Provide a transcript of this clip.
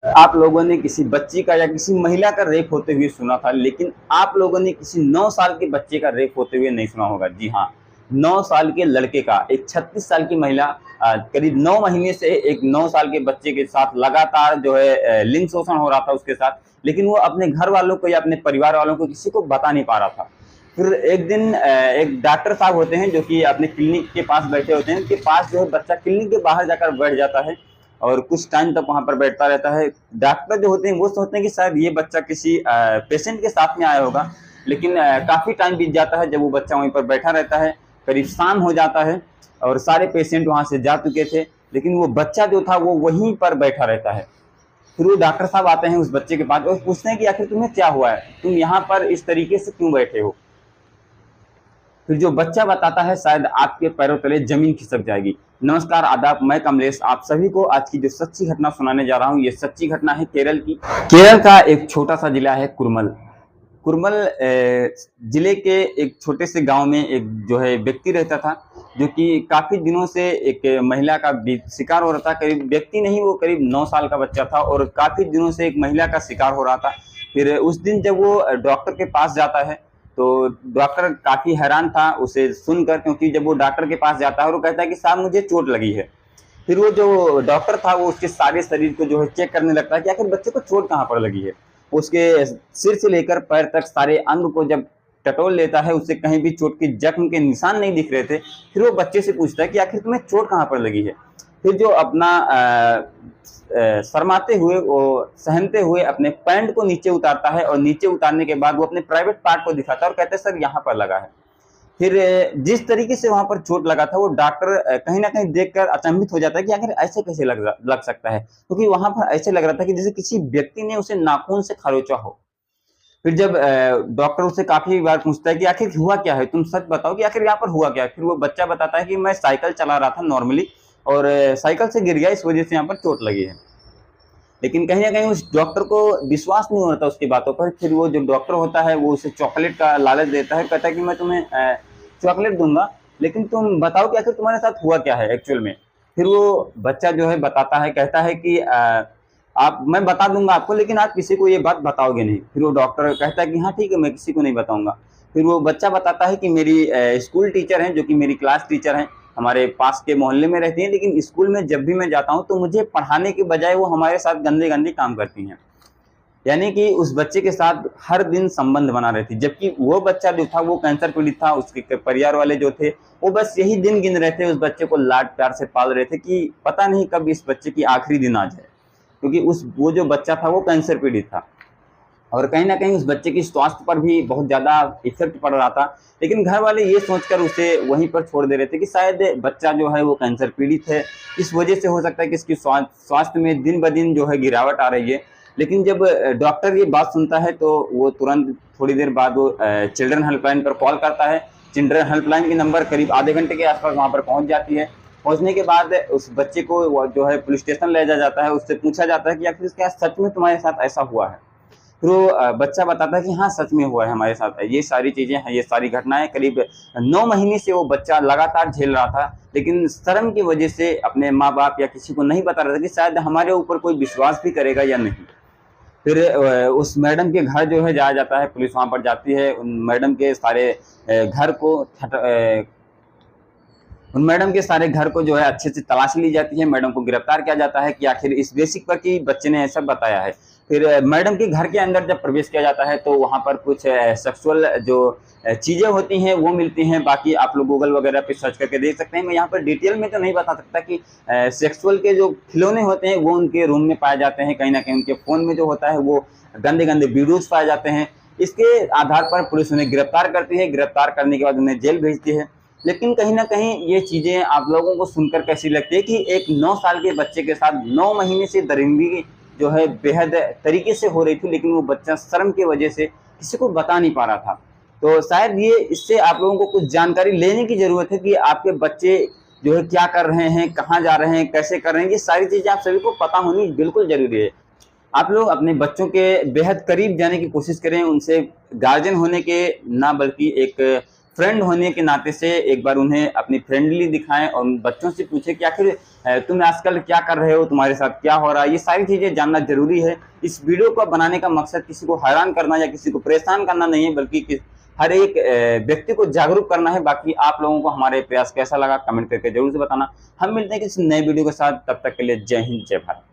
आप लोगों ने किसी बच्ची का या किसी महिला का रेप होते हुए सुना था, लेकिन आप लोगों ने किसी 9 साल के बच्चे का रेप होते हुए नहीं सुना होगा। जी हाँ, 9 साल के लड़के का, एक 36 साल की महिला करीब 9 महीने से एक 9 साल के बच्चे के साथ लगातार जो है लिंग शोषण हो रहा था उसके साथ, लेकिन वो अपने घर वालों को या अपने परिवार वालों को किसी को बता नहीं पा रहा था। फिर एक दिन एक डॉक्टर साहब होते हैं जो कि अपने क्लिनिक के पास बैठे होते हैं, उनके पास जो है बच्चा क्लिनिक के बाहर जाकर बैठ जाता है और कुछ टाइम तक वहां पर बैठता रहता है। डॉक्टर जो होते हैं वो सोचते हैं कि शायद ये बच्चा किसी पेशेंट के साथ में आया होगा, लेकिन काफी टाइम बीत जाता है जब वो बच्चा वहीं पर बैठा रहता है। करीब शाम हो जाता है और सारे पेशेंट वहां से जा चुके थे, लेकिन वो बच्चा जो था वो वहीं पर बैठा रहता है। फिर वो डॉक्टर साहब आते हैं उस बच्चे के पास और पूछते हैं कि आखिर तुम्हें क्या हुआ है, तुम यहाँ पर इस तरीके से क्यों बैठे हो। फिर जो बच्चा बताता है शायद आपके पैरों तले जमीन खिसक जाएगी। नमस्कार, आदाब, मैं कमलेश आप सभी को आज की जो सच्ची घटना सुनाने जा रहा हूँ, ये सच्ची घटना है केरल की। केरल का एक छोटा सा जिला है कुर्मल। कुर्मल जिले के एक छोटे से गांव में एक जो है व्यक्ति रहता था, जो कि काफी दिनों से एक महिला का शिकार हो रहा था। करीब व्यक्ति नहीं, वो करीब 9 साल का बच्चा था और काफी दिनों से एक महिला का शिकार हो रहा था। फिर उस दिन जब वो डॉक्टर के पास जाता है तो डॉक्टर काफी हैरान था उसे सुनकर, क्योंकि जब वो डॉक्टर के पास जाता है और वो कहता है कि साहब मुझे चोट लगी है। फिर वो जो डॉक्टर था वो उसके सारे शरीर को जो है चेक करने लगता है कि आखिर बच्चे को चोट कहाँ पर लगी है। उसके सिर से लेकर पैर तक सारे अंग को जब टटोल लेता है, उससे कहीं भी चोट के जख्म के निशान नहीं दिख रहे थे। फिर वो बच्चे से पूछता है कि आखिर तुम्हें चोट कहाँ पर लगी है। फिर जो अपना शर्माते हुए, वो सहमते हुए अपने पैंट को नीचे उतारता है और नीचे उतारने के बाद वो अपने प्राइवेट पार्ट को दिखाता है और कहते हैं सर यहाँ पर लगा है। फिर जिस तरीके से वहां पर चोट लगा था वो डॉक्टर कहीं ना कहीं देखकर अचंभित हो जाता है कि आखिर ऐसे कैसे लग सकता है, क्योंकि वहां पर ऐसे लग रहा था कि जैसे किसी व्यक्ति ने उसे नाखून से खरोचा हो। फिर जब डॉक्टर उससे काफी बार पूछता है कि आखिर हुआ क्या है, तुम सच बताओ कि आखिर यहाँ पर हुआ क्या है। फिर वो बच्चा बताता है कि मैं साइकिल चला रहा था नॉर्मली और साइकिल से गिर गया, इस वजह से यहाँ पर चोट लगी है। लेकिन कहीं ना कहीं उस डॉक्टर को विश्वास नहीं होता उसकी बातों पर। फिर वो जो डॉक्टर होता है वो उसे चॉकलेट का लालच देता है, कहता है कि मैं तुम्हें चॉकलेट दूंगा, लेकिन तुम बताओ कि आखिर तुम्हारे साथ हुआ क्या है एक्चुअल में। फिर वो बच्चा जो है बताता है, कहता है कि आप मैं बता दूंगा आपको, लेकिन आप किसी को ये बात बताओगे नहीं। फिर वो डॉक्टर कहता है कि हाँ ठीक है, मैं किसी को नहीं बताऊंगा। फिर वो बच्चा बताता है कि मेरी स्कूल टीचर हैं, जो कि मेरी क्लास टीचर हैं, हमारे पास के मोहल्ले में रहती हैं, लेकिन स्कूल में जब भी मैं जाता हूँ तो मुझे पढ़ाने के बजाय वो हमारे साथ गंदे गंदे काम करती हैं। यानी कि उस बच्चे के साथ हर दिन संबंध बना रही थी, जबकि वो बच्चा जो था वो कैंसर पीड़ित था। उसके परिवार वाले जो थे वो बस यही दिन गिन रहे थे, उस बच्चे को लाड प्यार से पाल रहे थे कि पता नहीं कब इस बच्चे की आखिरी दिन आ जाए, क्योंकि वो जो बच्चा था वो कैंसर पीड़ित था और कहीं ना कहीं उस बच्चे की स्वास्थ्य पर भी बहुत ज्यादा इफेक्ट पड़ रहा था। लेकिन घर वाले ये सोचकर उसे वहीं पर छोड़ दे रहे थे कि शायद बच्चा जो है वो कैंसर पीड़ित है, इस वजह से हो सकता है कि इसकी स्वास्थ्य में दिन ब दिन जो है गिरावट आ रही है। लेकिन जब डॉक्टर ये बात सुनता है तो वो तुरंत थोड़ी देर बाद वो चिल्ड्रन हेल्पलाइन पर कॉल करता है। चिल्ड्रन हेल्पलाइन की नंबर करीब आधे घंटे के आसपास वहां पर पहुंच जाती है। पहुंचने के बाद उस बच्चे को जो है पुलिस स्टेशन ले जाया जाता है, उससे पूछा जाता है कि आखिर क्या सच में तुम्हारे साथ ऐसा हुआ है। फिर वो बच्चा बताता है कि हाँ सच में हुआ है हमारे साथ, ये सारी चीजें हैं, ये सारी घटनाएं। करीब 9 महीने से वो बच्चा लगातार झेल रहा था, लेकिन शर्म की वजह से अपने माँ बाप या किसी को नहीं बता रहा था कि शायद हमारे ऊपर कोई विश्वास भी करेगा या नहीं। फिर उस मैडम के घर जो है जाया जाता है, पुलिस वहां पर जाती है। उन मैडम के सारे घर को उन मैडम के सारे घर को जो है अच्छे से तलाशी ली जाती है। मैडम को गिरफ्तार किया जाता है कि आखिर इस बेसिक पर कि बच्चे ने ऐसा बताया है। फिर मैडम के घर के अंदर जब प्रवेश किया जाता है तो वहां पर कुछ सेक्सुअल जो चीजें होती हैं वो मिलती हैं। बाकी आप लोग गूगल वगैरह पे सर्च करके देख सकते हैं, मैं यहाँ पर डिटेल में तो नहीं बता सकता कि सेक्सुअल के जो खिलौने होते हैं वो उनके रूम में पाए जाते हैं। कहीं ना कहीं उनके फोन में जो होता है वो गंदे गंदे वीडियोज पाए जाते हैं। इसके आधार पर पुलिस उन्हें गिरफ्तार करती है। गिरफ्तार करने के बाद उन्हें जेल भेजती है। लेकिन कहीं ना कहीं ये चीजें आप लोगों को सुनकर कैसी लगती है कि एक 9 साल के बच्चे के साथ 9 महीने से दरिंदगी जो है बेहद तरीके से हो रही थी, लेकिन वो बच्चा शर्म की वजह से किसी को बता नहीं पा रहा था। तो शायद ये इससे आप लोगों को कुछ जानकारी लेने की जरूरत है कि आपके बच्चे जो है क्या कर रहे हैं, कहाँ जा रहे हैं, कैसे कर रहे हैं। ये सारी चीजें आप सभी को पता होनी बिल्कुल जरूरी है। आप लोग अपने बच्चों के बेहद करीब जाने की कोशिश करें, उनसे गार्जियन होने के ना बल्कि एक फ्रेंड होने के नाते से एक बार उन्हें अपनी फ्रेंडली दिखाएं और उन बच्चों से पूछें कि आखिर तुम आजकल क्या कर रहे हो, तुम्हारे साथ क्या हो रहा है, ये सारी चीज़ें जानना जरूरी है। इस वीडियो को बनाने का मकसद किसी को हैरान करना या किसी को परेशान करना नहीं है, बल्कि हर एक व्यक्ति को जागरूक करना है। बाकी आप लोगों को हमारे प्रयास कैसा लगा कमेंट करके जरूर से बताना। हम मिलते हैं किसी नए वीडियो के साथ, तब तक के लिए जय हिंद जय भारत।